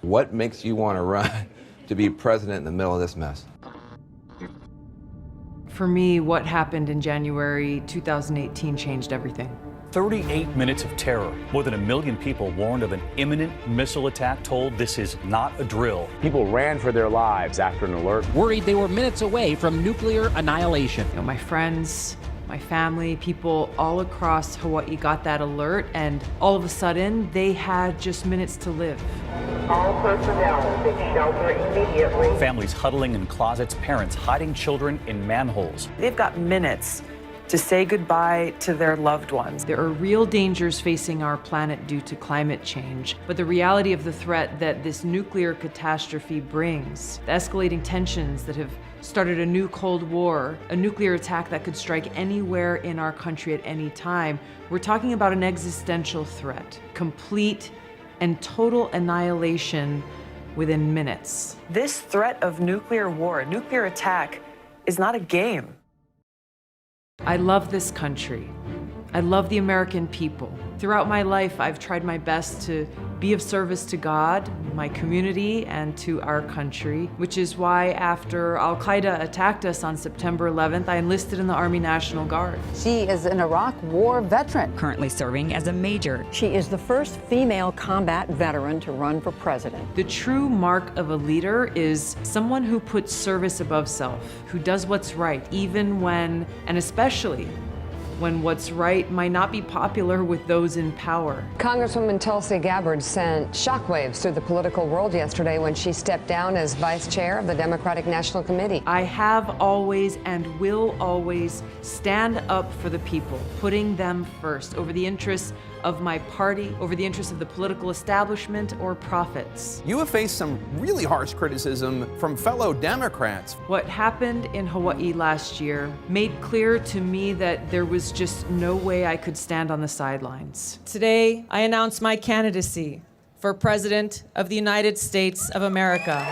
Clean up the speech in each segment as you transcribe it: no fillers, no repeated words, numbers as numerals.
What makes you want to run to be president in the middle of this mess? For me, what happened in January 2018 changed everything. 38 minutes of terror. More than 1 million people warned of an imminent missile attack, told this is not a drill. People ran for their lives after an alert. Worried they were minutes away from nuclear annihilation. You know, my friends, my family, people all across Hawaii got that alert, and all of a sudden, they had just minutes to live. All personnel take shelter immediately. Families huddling in closets, parents hiding children in manholes. They've got minutes to say goodbye to their loved ones. There are real dangers facing our planet due to climate change, but the reality of the threat that this nuclear catastrophe brings, the escalating tensions that have started a new Cold War, a nuclear attack that could strike anywhere in our country at any time, we're talking about an existential threat, complete and total annihilation within minutes. This threat of nuclear war, a nuclear attack, is not a game. I love this country. I love the American people. Throughout my life, I've tried my best to be of service to God, my community, and to our country, which is why after Al-Qaeda attacked us on September 11th, I enlisted in the Army National Guard. She is an Iraq War veteran. Currently serving as a major. She is the first female combat veteran to run for president. The true mark of a leader is someone who puts service above self, who does what's right, even when, and especially, when what's right might not be popular with those in power. Congresswoman Tulsi Gabbard sent shockwaves through the political world yesterday when she stepped down as vice chair of the Democratic National Committee. I have always and will always stand up for the people, putting them first over the interests of my party, over the interests of the political establishment or profits. You have faced some really harsh criticism from fellow Democrats. What happened in Hawaii last year made clear to me that there was just no way I could stand on the sidelines. Today, I announce my candidacy for President of the United States of America.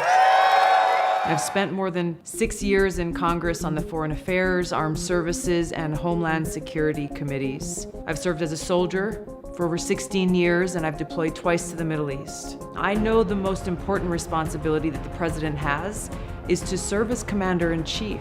I've spent more than 6 years in Congress on the Foreign Affairs, Armed Services, and Homeland Security committees. I've served as a soldier for over 16 years, and I've deployed twice to the Middle East. I know the most important responsibility that the president has is to serve as commander-in-chief.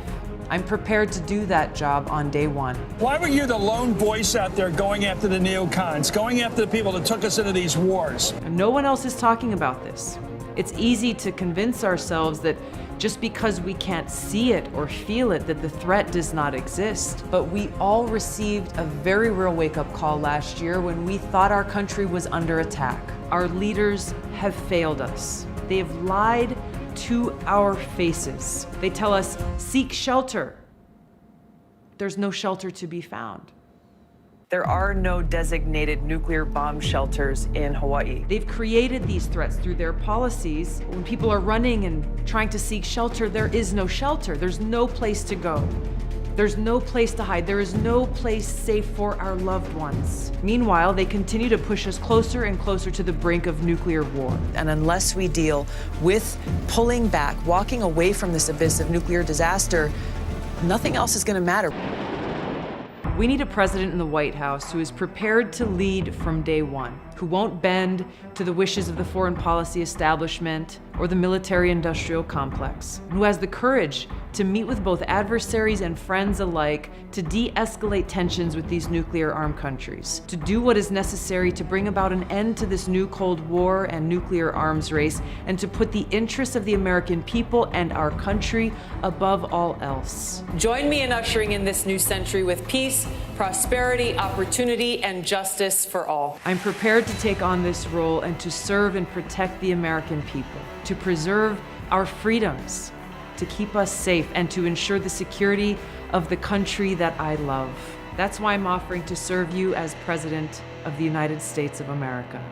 I'm prepared to do that job on day one. Why were you the lone voice out there going after the neocons, going after the people that took us into these wars? No one else is talking about this. It's easy to convince ourselves that just because we can't see it or feel it, that the threat does not exist. But we all received a very real wake-up call last year when we thought our country was under attack. Our leaders have failed us. They have lied to our faces. They tell us, seek shelter. There's no shelter to be found. There are no designated nuclear bomb shelters in Hawaii. They've created these threats through their policies. When people are running and trying to seek shelter, there is no shelter. There's no place to go. There's no place to hide. There is no place safe for our loved ones. Meanwhile, they continue to push us closer and closer to the brink of nuclear war. And unless we deal with pulling back, walking away from this abyss of nuclear disaster, nothing else is going to matter. We need a president in the White House who is prepared to lead from day one, who won't bend to the wishes of the foreign policy establishment or the military-industrial complex, who has the courage to meet with both adversaries and friends alike to de-escalate tensions with these nuclear-armed countries, to do what is necessary to bring about an end to this new Cold War and nuclear arms race, and to put the interests of the American people and our country above all else. Join me in ushering in this new century with peace, prosperity, opportunity, and justice for all. I'm prepared to take on this role and to serve and protect the American people, to preserve our freedoms, to keep us safe, and to ensure the security of the country that I love. That's why I'm offering to serve you as President of the United States of America.